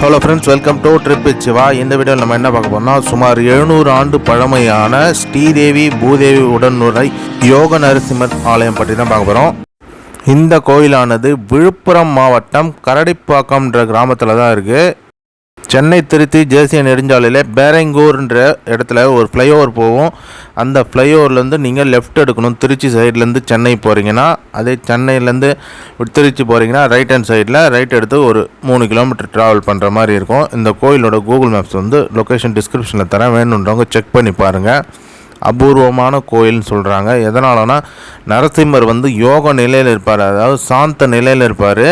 Hello friends, welcome to trip with Shiva. இந்த வீடியோவில் நம்ம என்ன பார்க்க போறோம்னா, சுமார் 700 ஆண்டு பழமையான ஸ்ரீதேவி பூதேவி உடனுறை யோக நரசிம்மர் ஆலயம் பற்றி தான் பார்க்க போகிறோம். இந்த கோயிலானது விழுப்புரம் மாவட்டம் கரடிப்பாக்கம்ன்ற கிராமத்தில் தான் இருக்குது. சென்னை திருச்சி தேசிய நெடுஞ்சாலையில் பேரங்கூர்ன்ற இடத்துல ஒரு ஃப்ளைஓவர் போகும். அந்த ஃப்ளைஓவர்லேருந்து நீங்கள் லெஃப்ட் எடுக்கணும். திருச்சி சைட்லேருந்து சென்னை போகிறீங்கன்னா, அதே சென்னையிலேருந்து திருச்சி போகிறீங்கன்னா ரைட் ஹேண்ட் சைடில் ரைட் எடுத்து ஒரு 3 கிலோமீட்டர் ட்ராவல் பண்ணுற மாதிரி இருக்கும். இந்த கோயிலோட கூகுள் மேப்ஸ் லொக்கேஷன் டிஸ்கிரிப்ஷனில் தரேன், வேணுன்றவங்க செக் பண்ணி பாருங்கள். அபூர்வமான கோயில்னு சொல்கிறாங்க. எதனாலனா, நரசிம்மர் யோக நிலையில் இருப்பார், அதாவது சாந்த நிலையில் இருப்பார்.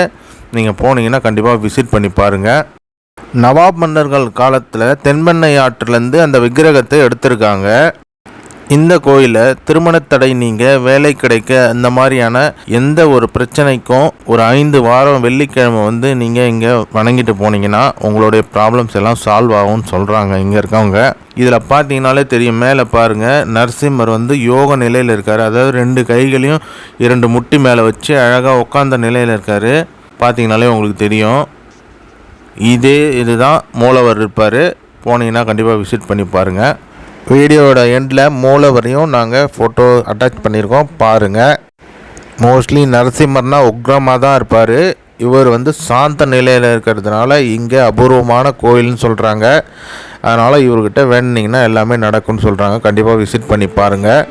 நீங்கள் போனீங்கன்னா கண்டிப்பாக விசிட் பண்ணி பாருங்கள். நவாப் மன்னர்கள் காலத்தில் தென்பெண்ணை ஆற்றிலேருந்து அந்த விக்கிரகத்தை எடுத்திருக்காங்க. இந்த கோயிலில் திருமணத்தடை நீங்கள் வேலை கிடைக்க இந்த மாதிரியான எந்த ஒரு பிரச்சனைக்கும் ஒரு 5 வாரம் வெள்ளிக்கிழமை நீங்கள் இங்கே வணங்கிட்டு போனீங்கன்னா உங்களுடைய ப்ராப்ளம்ஸ் எல்லாம் சால்வ் ஆகும்னு சொல்கிறாங்க இங்கே இருக்கவங்க. இதில் பார்த்தீங்கனாலே தெரியும், மேலே பாருங்கள், நரசிம்மர் யோக நிலையில் இருக்கார். அதாவது 2 கைகளையும் 2 முட்டி மேலே வச்சு அழகாக உட்காந்த நிலையில் இருக்கார். பார்த்தீங்கனாலே உங்களுக்கு தெரியும். இதுதான் மூலவர் இருப்பார். போனீங்கன்னா கண்டிப்பாக விசிட் பண்ணி பாருங்கள். வீடியோட எண்டில் மூலவரையும் நாங்கள் ஃபோட்டோ அட்டாச் பண்ணியிருக்கோம், பாருங்கள். மோஸ்ட்லி நரசிம்மர்னா உக்ரமாக தான் இருப்பார். இவர் சாந்த நிலையில் இருக்கிறதுனால இங்கே அபூர்வமான கோயில்னு சொல்கிறாங்க. அதனால் இவர்கிட்ட வேணுனீங்கன்னா எல்லாமே நடக்கும்னு சொல்கிறாங்க. கண்டிப்பாக விசிட் பண்ணி பாருங்கள்.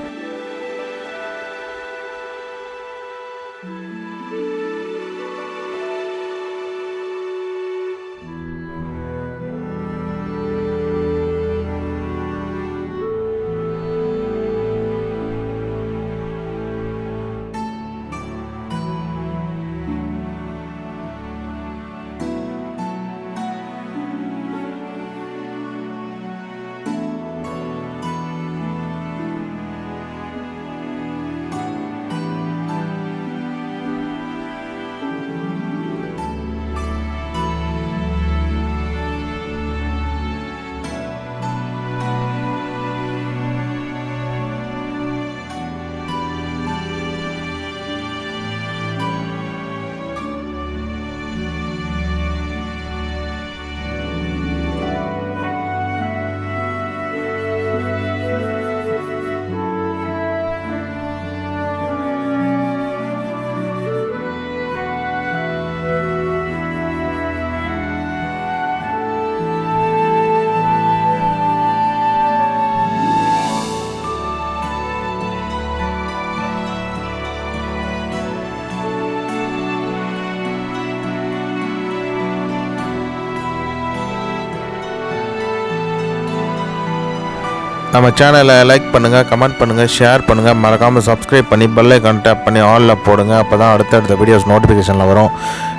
நம்ம சேனலை லைக் பண்ணுங்கள், கமெண்ட் பண்ணுங்கள், ஷேர் பண்ணுங்கள். மறக்காமல் சப்ஸ்கிரைப் பண்ணி பெல் ஐகான் டேப் பண்ணி ஆலில் போடுங்க. அப்போ தான் அடுத்தடுத்த வீடியோஸ் நோட்டிஃபிகேஷனில் வரும்.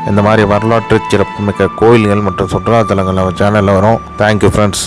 இந்த மாதிரி வரலாற்று சிறப்புமிக்க கோயில்கள் மற்றும் சுற்றுலாத்தலங்கள் நம்ம சேனலில் வரும். Thank you friends.